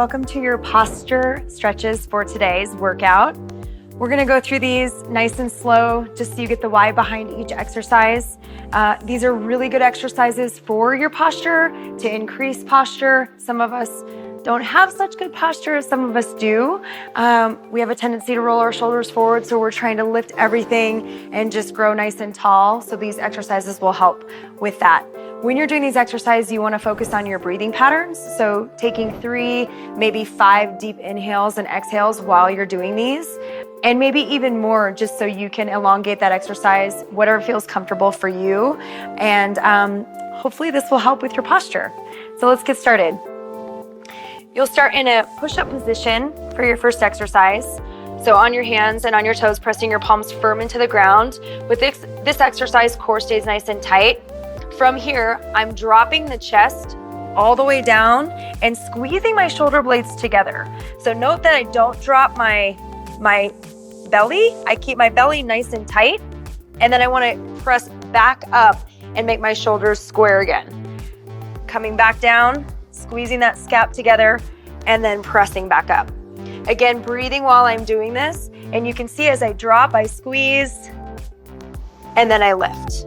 welcome to your posture stretches for today's workout. We're gonna go through these nice and slow, just so you get the why behind each exercise. These are really good exercises for your posture, to increase posture. Some of us don't have such good posture, some of us do. We have a tendency to roll our shoulders forward, so we're trying to lift everything and just grow nice and tall. So these exercises will help with that. When you're doing these exercises, you want to focus on your breathing patterns. So taking 3, maybe 5 deep inhales and exhales while you're doing these, and maybe even more, just so you can elongate that exercise, whatever feels comfortable for you. And hopefully this will help with your posture. So let's get started. You'll start in a push-up position for your first exercise. So on your hands and on your toes, pressing your palms firm into the ground. With this exercise, core stays nice and tight. From here, I'm dropping the chest all the way down and squeezing my shoulder blades together. So note that I don't drop my belly. I keep my belly nice and tight. And then I want to press back up and make my shoulders square again. Coming back down, squeezing that scap together, and then pressing back up. Again, breathing while I'm doing this. And you can see as I drop, I squeeze, and then I lift.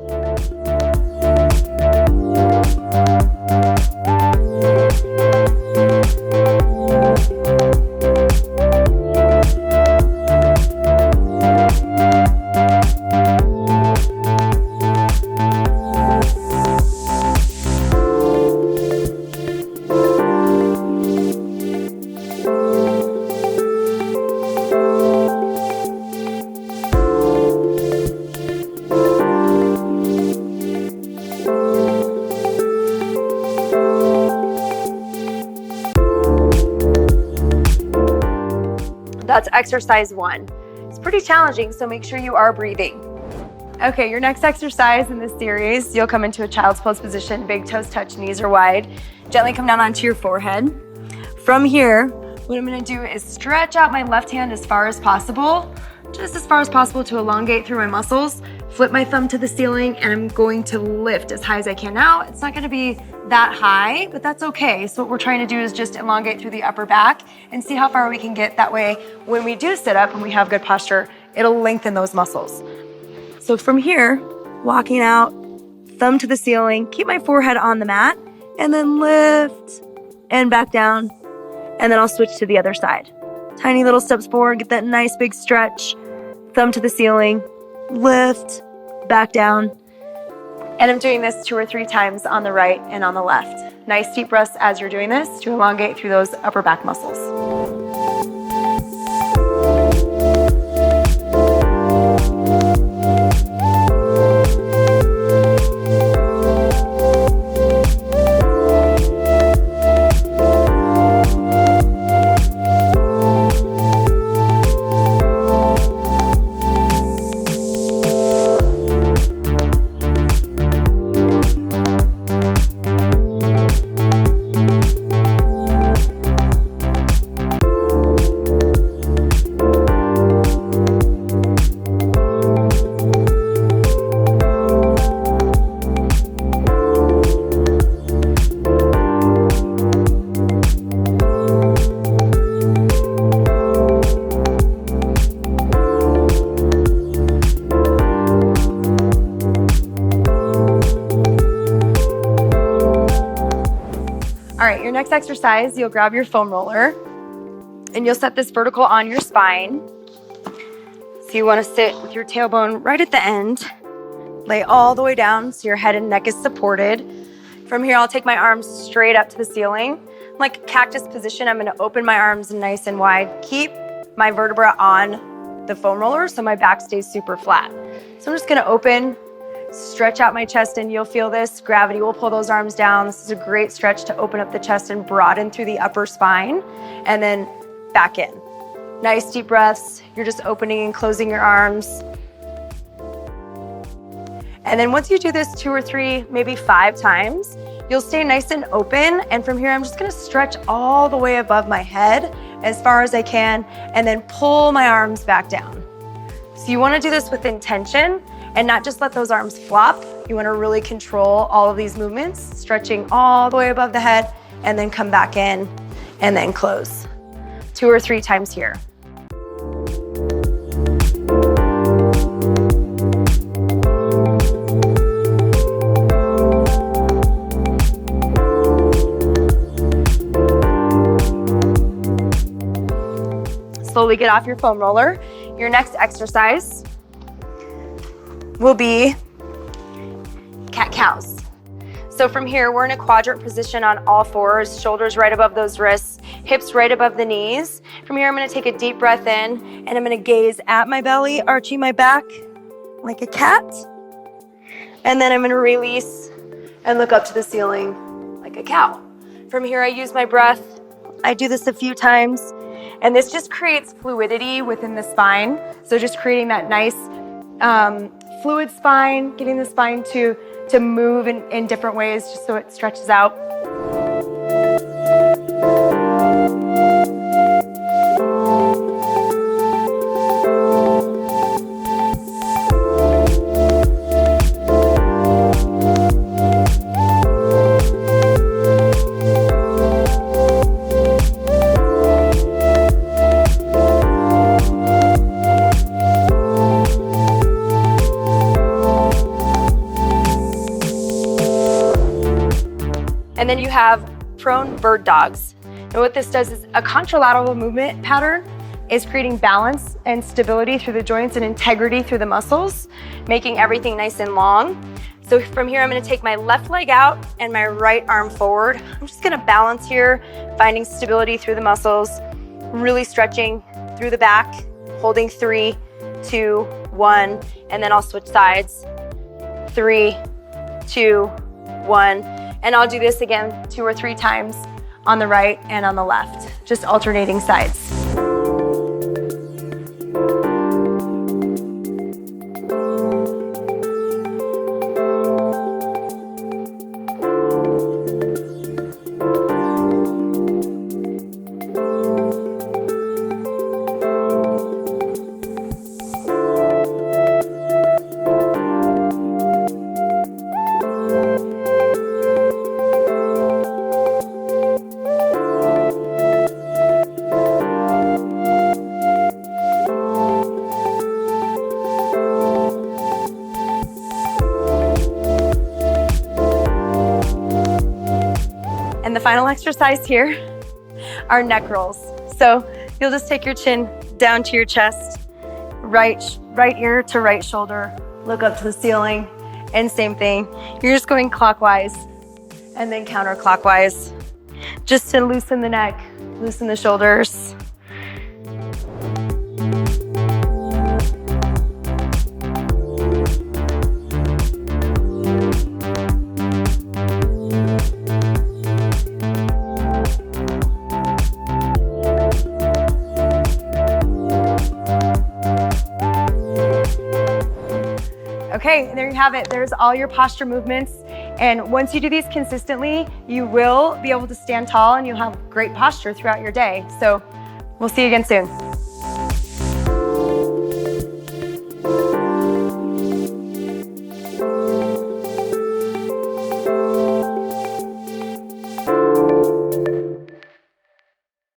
That's exercise 1. It's pretty challenging, so make sure you are breathing. Okay, your next exercise in this series, you'll come into a child's pose position, big toes touch, knees are wide. Gently come down onto your forehead. From here, what I'm gonna do is stretch out my left hand as far as possible, just as far as possible to elongate through my muscles. Flip my thumb to the ceiling, and I'm going to lift as high as I can. Now, it's not gonna be that high, but that's okay. So what we're trying to do is just elongate through the upper back and see how far we can get. That way, when we do sit up and we have good posture, it'll lengthen those muscles. So from here, walking out, thumb to the ceiling, keep my forehead on the mat, and then lift and back down. And then I'll switch to the other side. Tiny little steps forward, get that nice big stretch, thumb to the ceiling, lift, back down. And I'm doing this 2 or 3 times on the right and on the left. Nice deep breaths as you're doing this to elongate through those upper back muscles. All right, your next exercise, you'll grab your foam roller and you'll set this vertical on your spine. So you want to sit with your tailbone right at the end, lay all the way down so your head and neck is supported. From here, I'll take my arms straight up to the ceiling. Like cactus position, I'm going to open my arms nice and wide, keep my vertebra on the foam roller so my back stays super flat. So I'm just going to open, stretch out my chest, and you'll feel this. Gravity will pull those arms down. This is a great stretch to open up the chest and broaden through the upper spine, and then back in. Nice deep breaths. You're just opening and closing your arms. And then once you do this 2 or 3, maybe 5 times, you'll stay nice and open. And from here, I'm just gonna stretch all the way above my head as far as I can, and then pull my arms back down. So you wanna do this with intention and not just let those arms flop. You wanna really control all of these movements, stretching all the way above the head, and then come back in. and then close. 2 or 3 times here. Slowly get off your foam roller. Your next exercise will be cat-cows. So from here, we're in a quadrant position on all fours, shoulders right above those wrists, hips right above the knees. From here, I'm gonna take a deep breath in and I'm gonna gaze at my belly, arching my back like a cat. And then I'm gonna release and look up to the ceiling like a cow. From here, I use my breath. I do this a few times, and this just creates fluidity within the spine. So just creating that nice fluid spine, getting the spine to move in different ways just so it stretches out. And then you have prone bird dogs. And what this does is a contralateral movement pattern is creating balance and stability through the joints and integrity through the muscles, making everything nice and long. So from here, I'm gonna take my left leg out and my right arm forward. I'm just gonna balance here, finding stability through the muscles, really stretching through the back, holding 3, 2, 1, and then I'll switch sides. 3, 2, 1. And I'll do this again 2 or 3 times on the right and on the left, just alternating sides. And the final exercise here are neck rolls. So you'll just take your chin down to your chest, right ear to right shoulder, look up to the ceiling, and same thing. You're just going clockwise and then counterclockwise, just to loosen the neck, loosen the shoulders. Okay, and there you have it. There's all your posture movements. And once you do these consistently, you will be able to stand tall and you'll have great posture throughout your day. So we'll see you again soon.